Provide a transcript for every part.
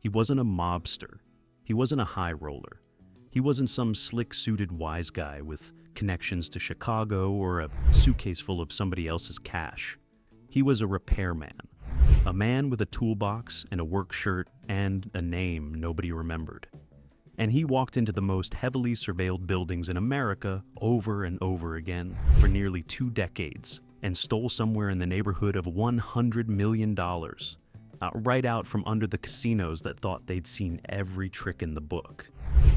He wasn't a mobster. He wasn't a high roller. He wasn't some slick-suited wise guy with connections to Chicago or a suitcase full of somebody else's cash. He was a repairman. A man with a toolbox and a work shirt and a name nobody remembered. And he walked into the most heavily surveilled buildings in America over and over again for nearly 2 decades and stole somewhere in the neighborhood of $100 million, right out from under the casinos that thought they'd seen every trick in the book.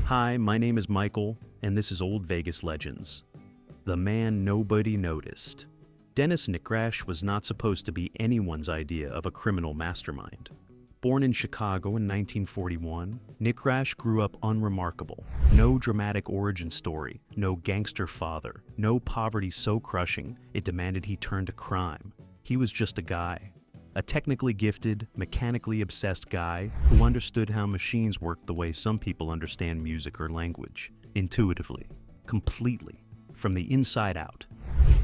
Hi, my name is Michael, and this is Old Vegas Legends. The man nobody noticed. Dennis Nickrash was not supposed to be anyone's idea of a criminal mastermind. Born in Chicago in 1941, Nickrash grew up unremarkable. No dramatic origin story, no gangster father, no poverty so crushing it demanded he turn to crime. He was just a guy. A technically gifted, mechanically obsessed guy who understood how machines work the way some people understand music or language. Intuitively. Completely. From the inside out.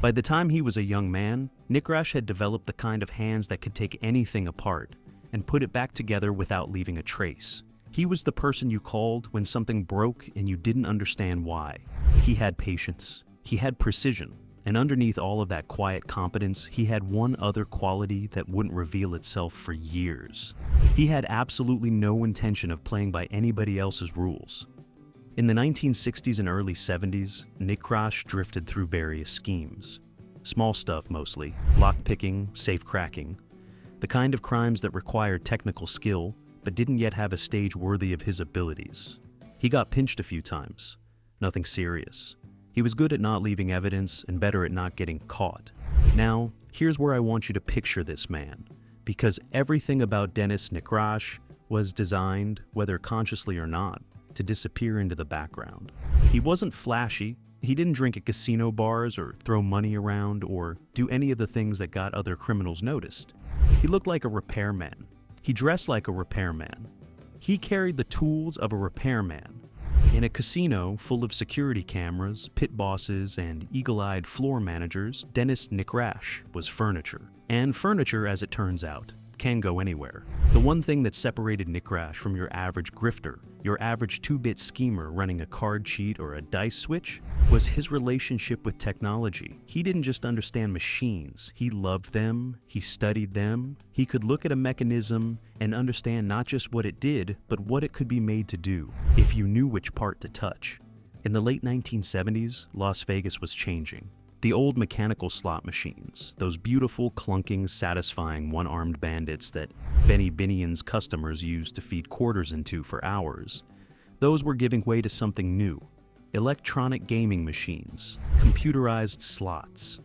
By the time he was a young man, Nickrash had developed the kind of hands that could take anything apart and put it back together without leaving a trace. He was the person you called when something broke and you didn't understand why. He had patience. He had precision. And underneath all of that quiet competence, he had one other quality that wouldn't reveal itself for years. He had absolutely no intention of playing by anybody else's rules. In the 1960s and early 70s, Nickrash drifted through various schemes. Small stuff mostly, lockpicking, safe cracking, the kind of crimes that required technical skill but didn't yet have a stage worthy of his abilities. He got pinched a few times. Nothing serious. He was good at not leaving evidence and better at not getting caught. Now, here's where I want you to picture this man, because everything about Dennis Nickrash was designed, whether consciously or not, to disappear into the background. He wasn't flashy. He didn't drink at casino bars or throw money around or do any of the things that got other criminals noticed. He looked like a repairman. He dressed like a repairman. He carried the tools of a repairman. In a casino full of security cameras, pit bosses, and eagle-eyed floor managers, Dennis Nickrash was furniture. And furniture, as it turns out, can go anywhere. The one thing that separated Nickrash from your average grifter, your average 2-bit schemer running a card cheat or a dice switch, was his relationship with technology. He didn't just understand machines. He loved them, he studied them. He could look at a mechanism and understand not just what it did, but what it could be made to do, if you knew which part to touch. In the late 1970s, Las Vegas was changing. The old mechanical slot machines, those beautiful, clunking, satisfying one-armed bandits that Benny Binions customers used to feed quarters into for hours, those were giving way to something new. Electronic gaming machines, computerized slots,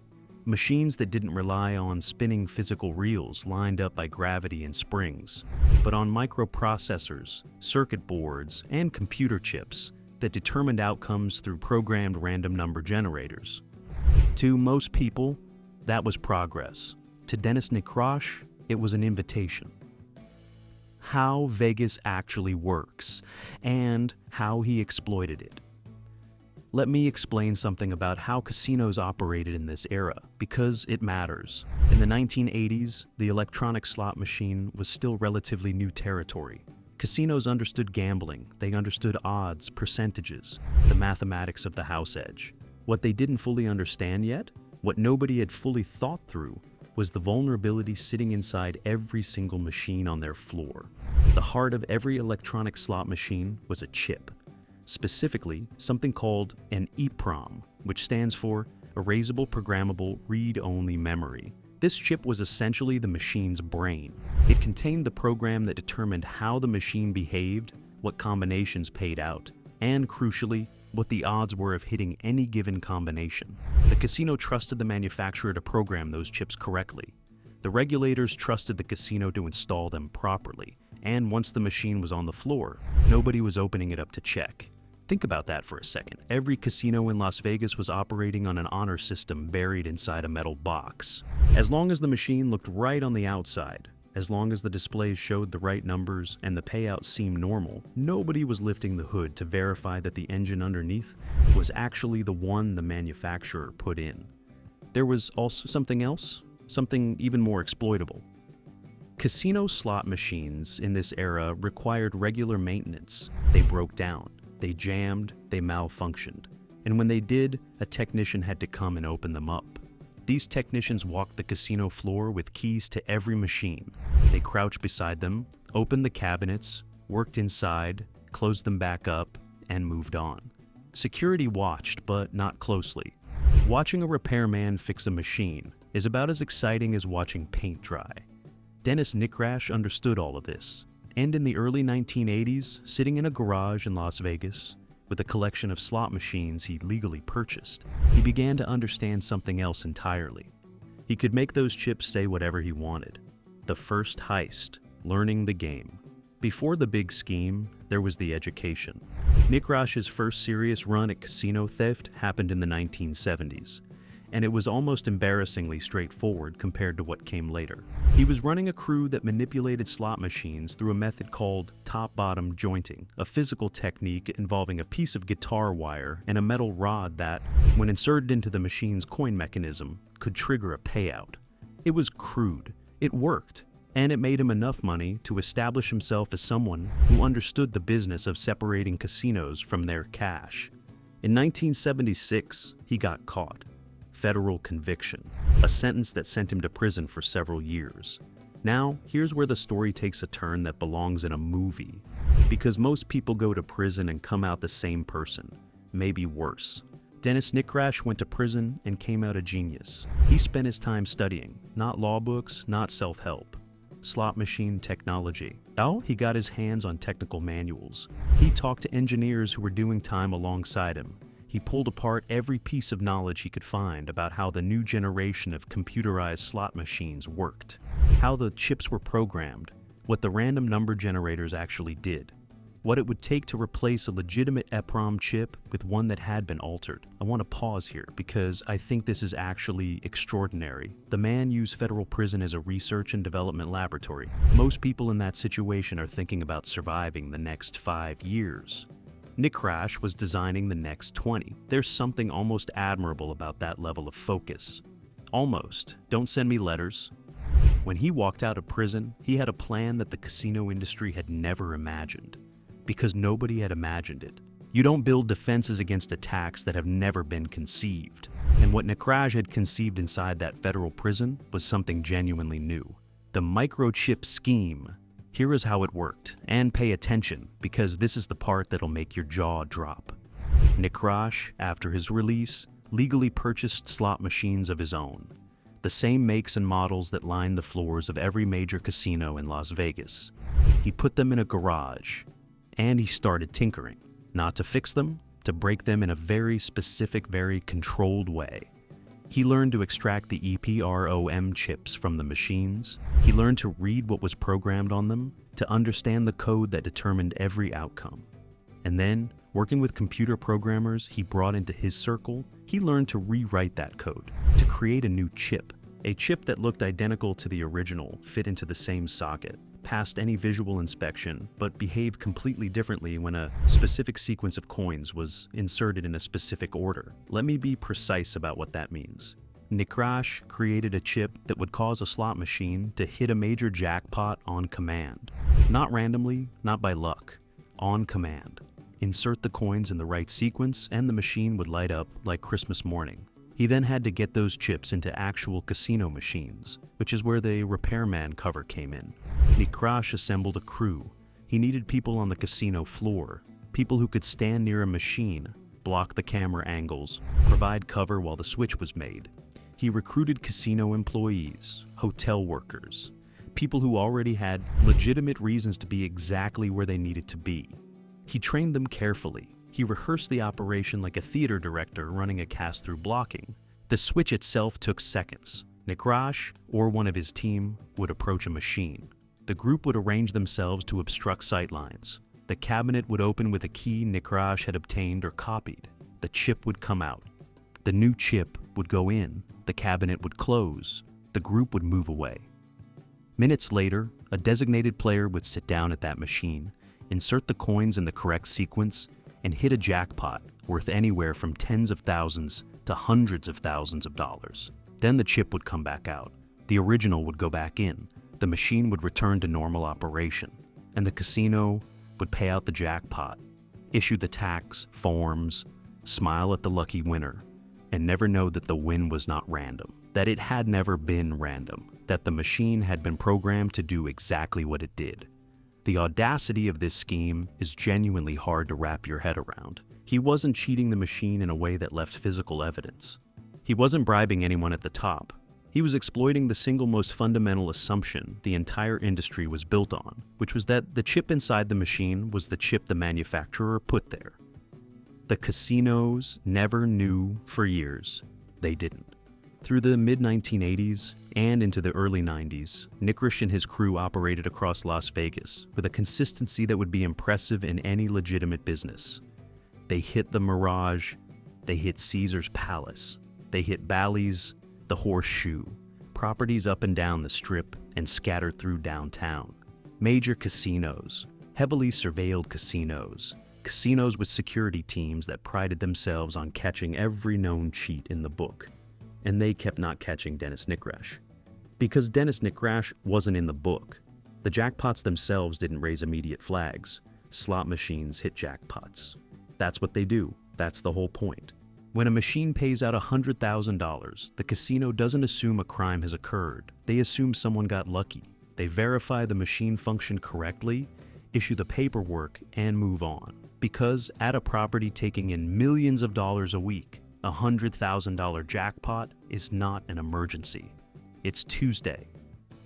machines that didn't rely on spinning physical reels lined up by gravity and springs, but on microprocessors, circuit boards, and computer chips that determined outcomes through programmed random number generators. To most people, that was progress. To Dennis Nickrash, it was an invitation. How Vegas actually works, and how he exploited it. Let me explain something about how casinos operated in this era, because it matters. In the 1980s, the electronic slot machine was still relatively new territory. Casinos understood gambling, they understood odds, percentages, the mathematics of the house edge. What they didn't fully understand yet, what nobody had fully thought through, was the vulnerability sitting inside every single machine on their floor. The heart of every electronic slot machine was a chip. Specifically, something called an EEPROM, which stands for Erasable Programmable Read-Only Memory. This chip was essentially the machine's brain. It contained the program that determined how the machine behaved, what combinations paid out, and crucially, what the odds were of hitting any given combination. The casino trusted the manufacturer to program those chips correctly. The regulators trusted the casino to install them properly, and once the machine was on the floor, nobody was opening it up to check. Think about that for a second. Every casino in Las Vegas was operating on an honor system buried inside a metal box. As long as the machine looked right on the outside, as long as the displays showed the right numbers and the payouts seemed normal, nobody was lifting the hood to verify that the engine underneath was actually the one the manufacturer put in. There was also something else, something even more exploitable. Casino slot machines in this era required regular maintenance. They broke down, they jammed, they malfunctioned. And when they did, a technician had to come and open them up. These technicians walked the casino floor with keys to every machine. They crouched beside them, opened the cabinets, worked inside, closed them back up, and moved on. Security watched, but not closely. Watching a repairman fix a machine is about as exciting as watching paint dry. Dennis Nickrash understood all of this, and in the early 1980s, sitting in a garage in Las Vegas, with a collection of slot machines he legally purchased, he began to understand something else entirely. He could make those chips say whatever he wanted. The first heist, learning the game. Before the big scheme, there was the education. Nickrash's first serious run at casino theft happened in the 1970s, and it was almost embarrassingly straightforward compared to what came later. He was running a crew that manipulated slot machines through a method called top-bottom jointing, a physical technique involving a piece of guitar wire and a metal rod that, when inserted into the machine's coin mechanism, could trigger a payout. It was crude, it worked, and it made him enough money to establish himself as someone who understood the business of separating casinos from their cash. In 1976, he got caught. Federal conviction, a sentence that sent him to prison for several years. Now, here's where the story takes a turn that belongs in a movie. Because most people go to prison and come out the same person, maybe worse. Dennis Nickrash went to prison and came out a genius. He spent his time studying, not law books, not self-help. Slot machine technology. Now he got his hands on technical manuals. He talked to engineers who were doing time alongside him. He pulled apart every piece of knowledge he could find about how the new generation of computerized slot machines worked, how the chips were programmed, what the random number generators actually did, what it would take to replace a legitimate EPROM chip with one that had been altered. I want to pause here because I think this is actually extraordinary. The man used federal prison as a research and development laboratory. Most people in that situation are thinking about surviving the next 5 years. Nickrash was designing the next 20. There's something almost admirable about that level of focus. Almost. Don't send me letters. When he walked out of prison, he had a plan that the casino industry had never imagined. Because nobody had imagined it. You don't build defenses against attacks that have never been conceived. And what Nickrash had conceived inside that federal prison was something genuinely new. The microchip scheme. Here is how it worked, and pay attention, because this is the part that'll make your jaw drop. Nickrash, after his release, legally purchased slot machines of his own. The same makes and models that line the floors of every major casino in Las Vegas. He put them in a garage, and he started tinkering. Not to fix them, to break them in a very specific, very controlled way. He learned to extract the EPROM chips from the machines. He learned to read what was programmed on them, to understand the code that determined every outcome. And then, working with computer programmers he brought into his circle, he learned to rewrite that code, to create a new chip. A chip that looked identical to the original, fit into the same socket, passed any visual inspection, but behaved completely differently when a specific sequence of coins was inserted in a specific order. Let me be precise about what that means. Nickrash created a chip that would cause a slot machine to hit a major jackpot on command. Not randomly, not by luck, on command. Insert the coins in the right sequence and the machine would light up like Christmas morning. He then had to get those chips into actual casino machines, which is where the Repairman cover came in. Nickrash assembled a crew. He needed people on the casino floor, people who could stand near a machine, block the camera angles, provide cover while the switch was made. He recruited casino employees, hotel workers, people who already had legitimate reasons to be exactly where they needed to be. He trained them carefully. He rehearsed the operation like a theater director running a cast through blocking. The switch itself took seconds. Nickrash, or one of his team, would approach a machine. The group would arrange themselves to obstruct sightlines. The cabinet would open with a key Nickrash had obtained or copied. The chip would come out. The new chip would go in. The cabinet would close. The group would move away. Minutes later, a designated player would sit down at that machine, insert the coins in the correct sequence, and hit a jackpot worth anywhere from tens of thousands to hundreds of thousands of dollars. Then the chip would come back out. The original would go back in. The the machine would return to normal operation, and the casino would pay out the jackpot, issue the tax forms, smile at the lucky winner, and never know that the win was not random, that it had never been random, that the machine had been programmed to do exactly what it did. The audacity of this scheme is genuinely hard to wrap your head around. He wasn't cheating the machine in a way that left physical evidence. He wasn't bribing anyone at the top. He was exploiting the single most fundamental assumption the entire industry was built on, which was that the chip inside the machine was the chip the manufacturer put there. The casinos never knew for years. They didn't. Through the mid-1980s and into the early 90s, Nickresh and his crew operated across Las Vegas with a consistency that would be impressive in any legitimate business. They hit the Mirage, they hit Caesar's Palace, they hit Bally's, the Horseshoe, properties up and down the Strip and scattered through downtown. Major casinos, heavily surveilled casinos, casinos with security teams that prided themselves on catching every known cheat in the book. And they kept not catching Dennis Nickresh. Because Dennis Nickresh wasn't in the book. The jackpots themselves didn't raise immediate flags. Slot machines hit jackpots. That's what they do. That's the whole point. When a machine pays out $100,000, the casino doesn't assume a crime has occurred. They assume someone got lucky. They verify the machine functioned correctly, issue the paperwork, and move on. Because at a property taking in millions of dollars a week, a $100,000 jackpot is not an emergency. It's Tuesday.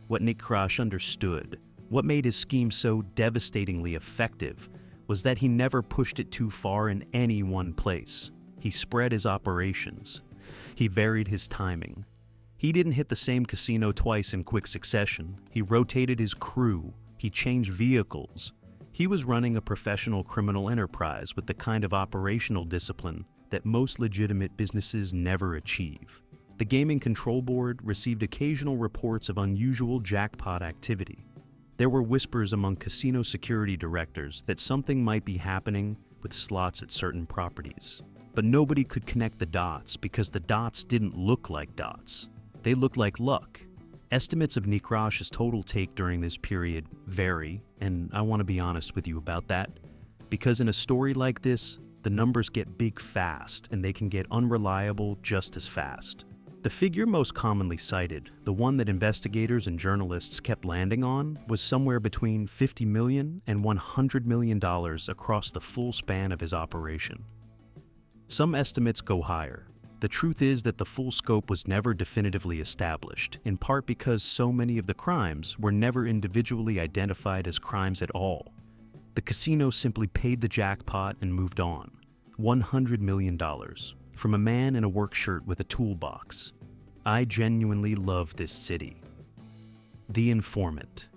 What Nickresh understood, what made his scheme so devastatingly effective, was that he never pushed it too far in any one place. He spread his operations. He varied his timing. He didn't hit the same casino twice in quick succession. He rotated his crew. He changed vehicles. He was running a professional criminal enterprise with the kind of operational discipline that most legitimate businesses never achieve. The Gaming Control Board received occasional reports of unusual jackpot activity. There were whispers among casino security directors that something might be happening with slots at certain properties. But nobody could connect the dots because the dots didn't look like dots. They looked like luck. Estimates of Nickresh's total take during this period vary, and I want to be honest with you about that, because in a story like this, the numbers get big fast, and they can get unreliable just as fast. The figure most commonly cited, the one that investigators and journalists kept landing on, was somewhere between $50 million and $100 million across the full span of his operation. Some estimates go higher. The truth is that the full scope was never definitively established, in part because so many of the crimes were never individually identified as crimes at all. The casino simply paid the jackpot and moved on. $100 million from a man in a work shirt with a toolbox. I genuinely love this city. The Informant.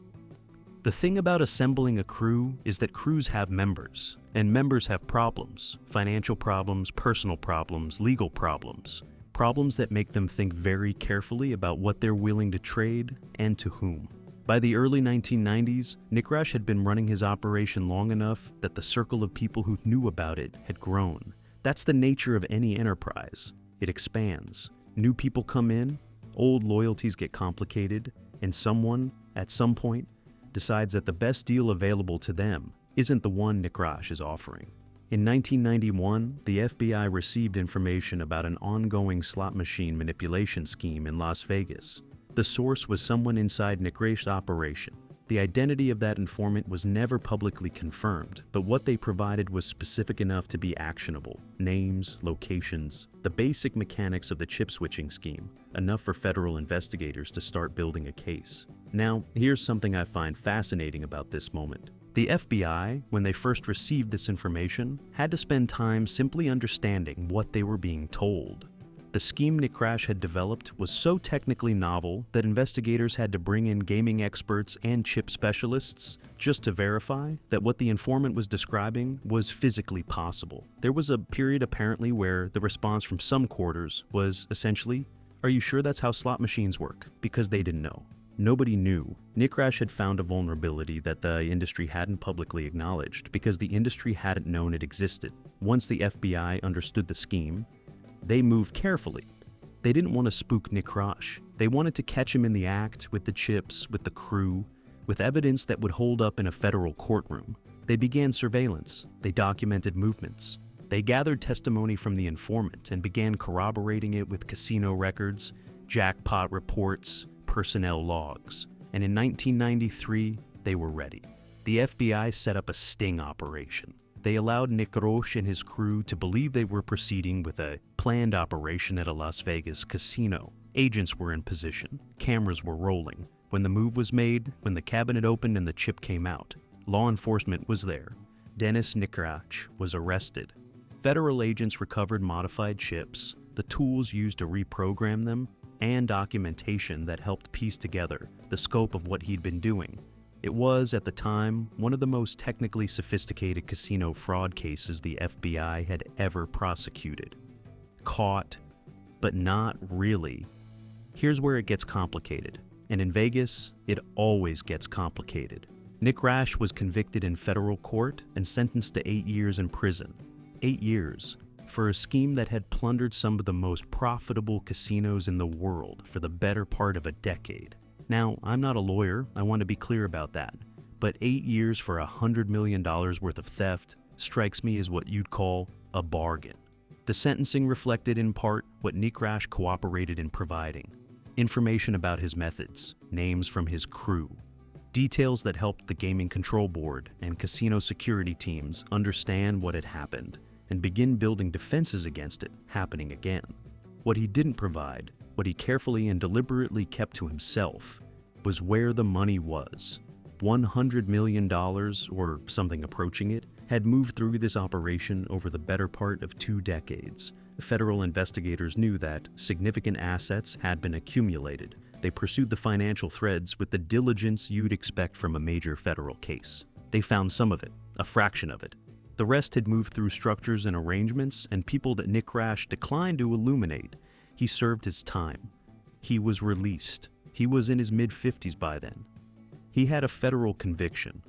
The thing about assembling a crew is that crews have members, and members have problems, financial problems, personal problems, legal problems, problems that make them think very carefully about what they're willing to trade and to whom. By the early 1990s, Nickresh had been running his operation long enough that the circle of people who knew about it had grown. That's the nature of any enterprise. It expands. New people come in, old loyalties get complicated, and someone, at some point, decides that the best deal available to them isn't the one Nickresh is offering. In 1991, the FBI received information about an ongoing slot machine manipulation scheme in Las Vegas. The source was someone inside Nickresh's operation. The identity of that informant was never publicly confirmed, but what they provided was specific enough to be actionable. Names, locations, the basic mechanics of the chip switching scheme, enough for federal investigators to start building a case. Now, here's something I find fascinating about this moment. The FBI, when they first received this information, had to spend time simply understanding what they were being told. The scheme Nickresh had developed was so technically novel that investigators had to bring in gaming experts and chip specialists just to verify that what the informant was describing was physically possible. There was a period apparently where the response from some quarters was essentially, "Are you sure that's how slot machines work?" Because they didn't know. Nobody knew. Nickresh had found a vulnerability that the industry hadn't publicly acknowledged because the industry hadn't known it existed. Once the FBI understood the scheme, they moved carefully. They didn't want to spook Nikrash. They wanted to catch him in the act, with the chips, with the crew, with evidence that would hold up in a federal courtroom. They began surveillance. They documented movements. They gathered testimony from the informant and began corroborating it with casino records, jackpot reports, personnel logs. And in 1993, they were ready. The FBI set up a sting operation. They allowed Nikrash and his crew to believe they were proceeding with a planned operation at a Las Vegas casino. Agents were in position. Cameras were rolling. When the move was made, when the cabinet opened and the chip came out, law enforcement was there. Denis Nikrash was arrested. Federal agents recovered modified chips, the tools used to reprogram them, and documentation that helped piece together the scope of what he'd been doing. It was, at the time, one of the most technically sophisticated casino fraud cases the FBI had ever prosecuted. Caught, but not really. Here's where it gets complicated. And in Vegas, it always gets complicated. Nikrash was convicted in federal court and sentenced to 8 years in prison. 8 years for a scheme that had plundered some of the most profitable casinos in the world for the better part of a decade. Now, I'm not a lawyer, I want to be clear about that, but 8 years for $100 million worth of theft strikes me as what you'd call a bargain. The sentencing reflected in part what Nikrash cooperated in providing: information about his methods, names from his crew, details that helped the gaming control board and casino security teams understand what had happened and begin building defenses against it happening again. What he didn't provide, what he carefully and deliberately kept to himself, was where the money was. $100 million, or something approaching it, had moved through this operation over the better part of 2 decades. Federal investigators knew that significant assets had been accumulated. They pursued the financial threads with the diligence you'd expect from a major federal case. They found some of it, a fraction of it. The rest had moved through structures and arrangements and people that Nikrash declined to illuminate. He served his time. He was released. He was in his mid-50s by then. He had a federal conviction,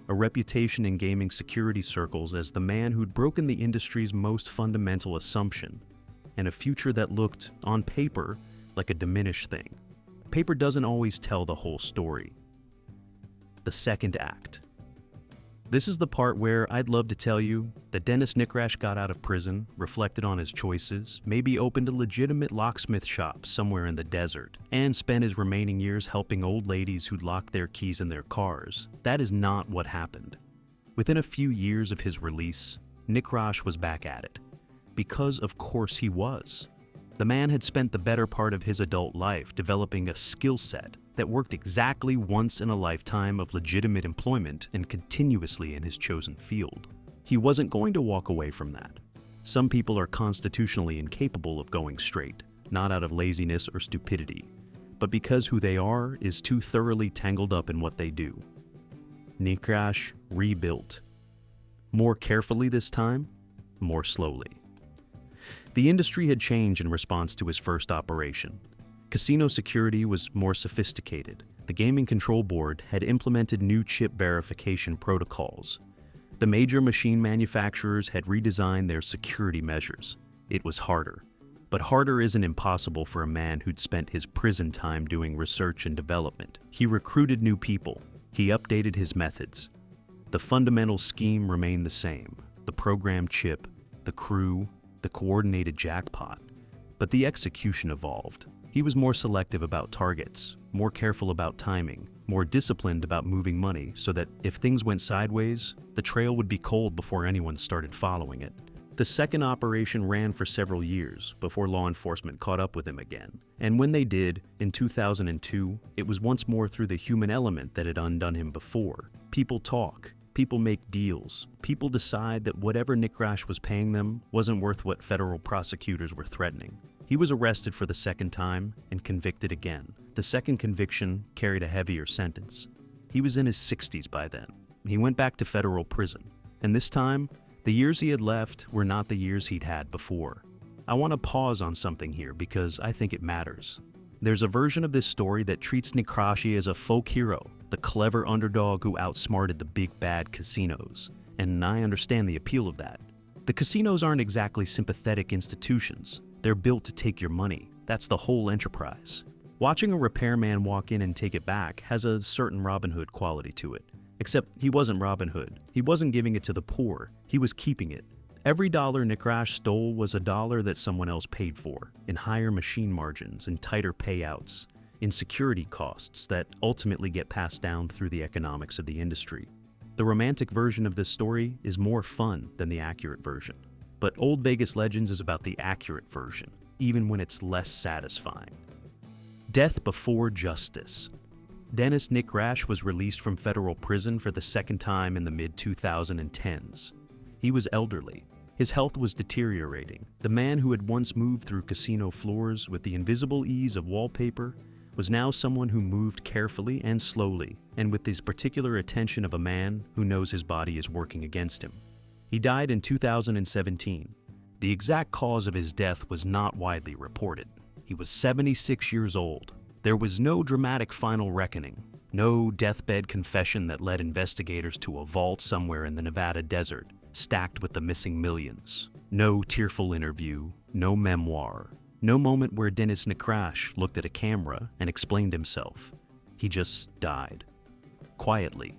a reputation in gaming security circles as the man who'd broken the industry's most fundamental assumption, and a future that looked, on paper, like a diminished thing. Paper doesn't always tell the whole story. The second act. This is the part where I'd love to tell you that Denis Nikrash got out of prison, reflected on his choices, maybe opened a legitimate locksmith shop somewhere in the desert, and spent his remaining years helping old ladies who'd locked their keys in their cars. That is not what happened. Within a few years of his release, Nikrash was back at it. Because of course he was. The man had spent the better part of his adult life developing a skill set that worked exactly once in a lifetime of legitimate employment and continuously in his chosen field. He wasn't going to walk away from that. Some people are constitutionally incapable of going straight, not out of laziness or stupidity, but because who they are is too thoroughly tangled up in what they do. Nikrash rebuilt. More carefully this time, more slowly. The industry had changed in response to his first operation. Casino security was more sophisticated. The Gaming Control Board had implemented new chip verification protocols. The major machine manufacturers had redesigned their security measures. It was harder. But harder isn't impossible for a man who'd spent his prison time doing research and development. He recruited new people. He updated his methods. The fundamental scheme remained the same: the programmed chip, the crew, the coordinated jackpot. But the execution evolved. He was more selective about targets, more careful about timing, more disciplined about moving money so that if things went sideways, the trail would be cold before anyone started following it. The second operation ran for several years before law enforcement caught up with him again. And when they did, in 2002, it was once more through the human element that had undone him before. People talk. People make deals. People decide that whatever Nikrash was paying them wasn't worth what federal prosecutors were threatening. He was arrested for the second time and convicted again. The second conviction carried a heavier sentence. He was in his 60s by then. He went back to federal prison. And this time, the years he had left were not the years he'd had before. I want to pause on something here because I think it matters. There's a version of this story that treats Nikrash as a folk hero, the clever underdog who outsmarted the big bad casinos. And I understand the appeal of that. The casinos aren't exactly sympathetic institutions. They're built to take your money. That's the whole enterprise. Watching a repairman walk in and take it back has a certain Robin Hood quality to it. Except he wasn't Robin Hood. He wasn't giving it to the poor. He was keeping it. Every dollar Nikrash stole was a dollar that someone else paid for, in higher machine margins, in tighter payouts, in security costs that ultimately get passed down through the economics of the industry. The romantic version of this story is more fun than the accurate version. But Old Vegas Legends is about the accurate version, even when it's less satisfying. Death before justice. Dennis Nikrash was released from federal prison for the second time in the mid-2010s. He was elderly. His health was deteriorating. The man who had once moved through casino floors with the invisible ease of wallpaper was now someone who moved carefully and slowly, and with this particular attention of a man who knows his body is working against him. He died in 2017. The exact cause of his death was not widely reported. He was 76 years old. There was no dramatic final reckoning, no deathbed confession that led investigators to a vault somewhere in the Nevada desert, stacked with the missing millions. No tearful interview, no memoir, no moment where Dennis Nikrash looked at a camera and explained himself. He just died. Quietly.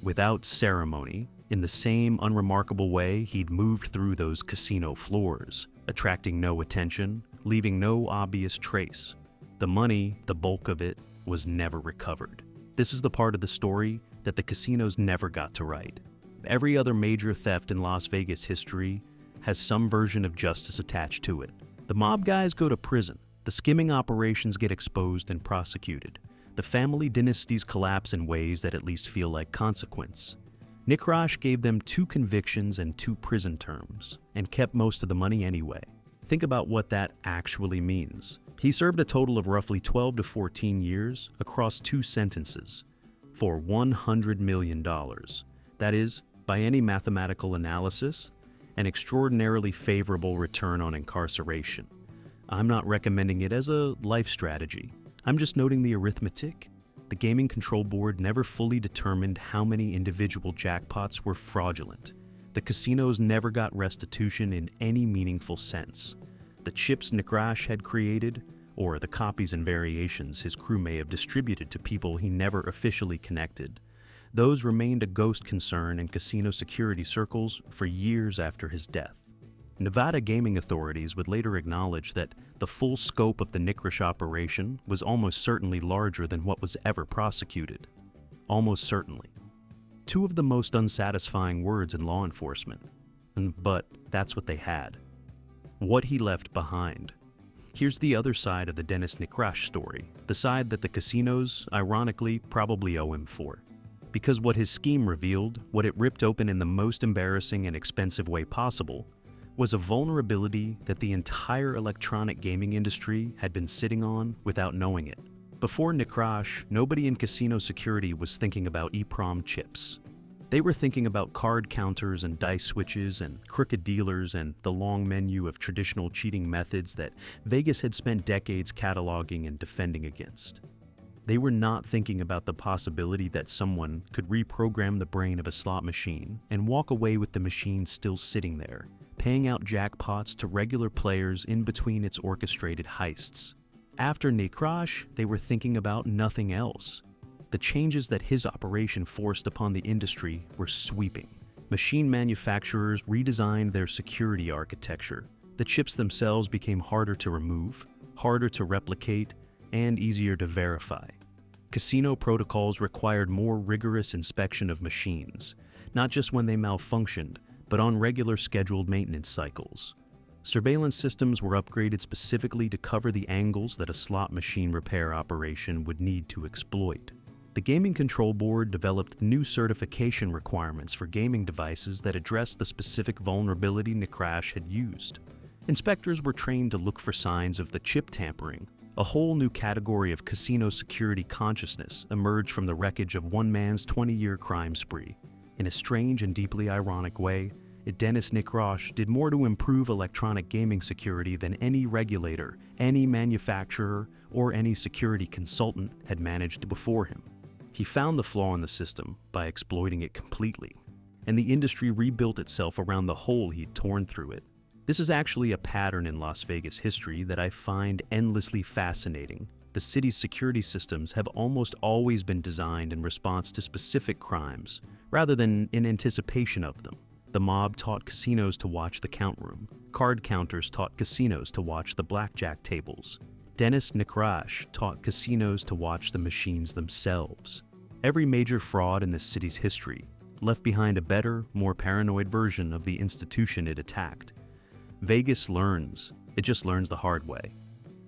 Without ceremony, in the same unremarkable way he'd moved through those casino floors, attracting no attention, leaving no obvious trace. The money, the bulk of it, was never recovered. This is the part of the story that the casinos never got to write. Every other major theft in Las Vegas history has some version of justice attached to it. The mob guys go to prison. The skimming operations get exposed and prosecuted. The family dynasties collapse in ways that at least feel like consequence. Nikrash gave them 2 convictions and 2 prison terms, and kept most of the money anyway. Think about what that actually means. He served a total of roughly 12 to 14 years across 2 sentences for $100 million. That is, by any mathematical analysis, an extraordinarily favorable return on incarceration. I'm not recommending it as a life strategy. I'm just noting the arithmetic. The Gaming Control Board never fully determined how many individual jackpots were fraudulent. The casinos never got restitution in any meaningful sense. The chips Nikrash had created, or the copies and variations his crew may have distributed to people he never officially connected, those remained a ghost concern in casino security circles for years after his death. Nevada gaming authorities would later acknowledge that the full scope of the Nikrash operation was almost certainly larger than what was ever prosecuted. Almost certainly. 2 of the most unsatisfying words in law enforcement. But that's what they had. What he left behind. Here's the other side of the Dennis Nikrash story, the side that the casinos, ironically, probably owe him for. Because what his scheme revealed, what it ripped open in the most embarrassing and expensive way possible, was a vulnerability that the entire electronic gaming industry had been sitting on without knowing it. Before Nikrash, nobody in casino security was thinking about EEPROM chips. They were thinking about card counters and dice switches and crooked dealers and the long menu of traditional cheating methods that Vegas had spent decades cataloging and defending against. They were not thinking about the possibility that someone could reprogram the brain of a slot machine and walk away with the machine still sitting there, paying out jackpots to regular players in between its orchestrated heists. After Nikrash, they were thinking about nothing else. The changes that his operation forced upon the industry were sweeping. Machine manufacturers redesigned their security architecture. The chips themselves became harder to remove, harder to replicate, and easier to verify. Casino protocols required more rigorous inspection of machines, not just when they malfunctioned, but on regular scheduled maintenance cycles. Surveillance systems were upgraded specifically to cover the angles that a slot machine repair operation would need to exploit. The Gaming Control Board developed new certification requirements for gaming devices that addressed the specific vulnerability Nikrash had used. Inspectors were trained to look for signs of the chip tampering. A whole new category of casino security consciousness emerged from the wreckage of one man's 20-year crime spree. In a strange and deeply ironic way, Dennis Nikrash did more to improve electronic gaming security than any regulator, any manufacturer, or any security consultant had managed before him. He found the flaw in the system by exploiting it completely, and the industry rebuilt itself around the hole he'd torn through it. This is actually a pattern in Las Vegas history that I find endlessly fascinating. The city's security systems have almost always been designed in response to specific crimes, rather than in anticipation of them. The mob taught casinos to watch the count room. Card counters taught casinos to watch the blackjack tables. Dennis Nikrash taught casinos to watch the machines themselves. Every major fraud in the city's history left behind a better, more paranoid version of the institution it attacked. Vegas learns. It just learns the hard way.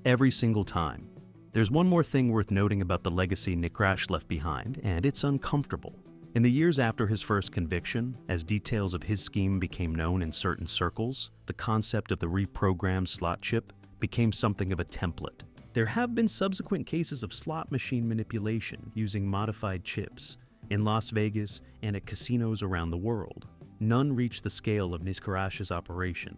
Every single time. There's one more thing worth noting about the legacy Nikrash left behind, and it's uncomfortable. In the years after his first conviction, as details of his scheme became known in certain circles, the concept of the reprogrammed slot chip became something of a template. There have been subsequent cases of slot machine manipulation using modified chips in Las Vegas and at casinos around the world. None reached the scale of Niskarash's operation,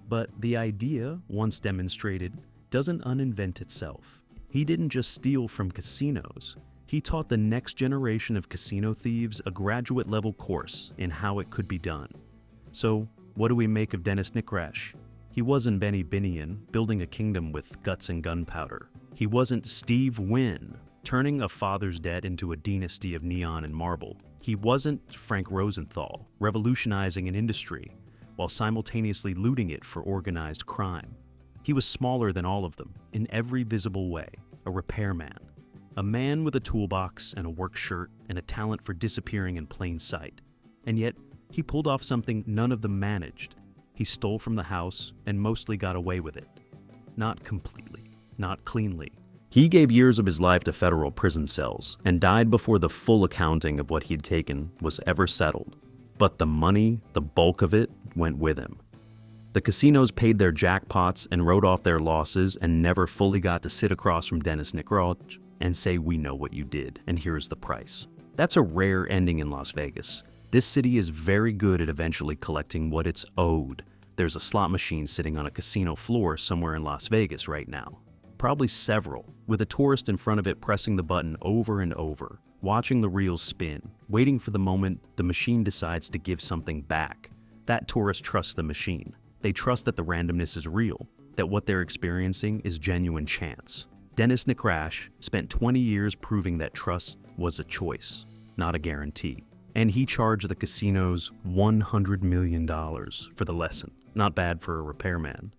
but the idea, once demonstrated, doesn't uninvent itself. He didn't just steal from casinos. He taught the next generation of casino thieves a graduate-level course in how it could be done. So, what do we make of Dennis Nikrash? He wasn't Benny Binion, building a kingdom with guts and gunpowder. He wasn't Steve Wynn, turning a father's debt into a dynasty of neon and marble. He wasn't Frank Rosenthal, revolutionizing an industry while simultaneously looting it for organized crime. He was smaller than all of them, in every visible way, a repairman. A man with a toolbox and a work shirt and a talent for disappearing in plain sight. And yet, he pulled off something none of them managed. He stole from the house and mostly got away with it. Not completely, not cleanly. He gave years of his life to federal prison cells and died before the full accounting of what he'd taken was ever settled. But the money, the bulk of it, went with him. The casinos paid their jackpots and wrote off their losses and never fully got to sit across from Dennis Nikrash and say, "We know what you did, and here's the price." That's a rare ending in Las Vegas. This city is very good at eventually collecting what it's owed. There's a slot machine sitting on a casino floor somewhere in Las Vegas right now. Probably several, with a tourist in front of it pressing the button over and over, watching the reels spin, waiting for the moment the machine decides to give something back. That tourist trusts the machine. They trust that the randomness is real, that what they're experiencing is genuine chance. Dennis Nikrash spent 20 years proving that trust was a choice, not a guarantee. And he charged the casinos $100 million for the lesson. Not bad for a repairman.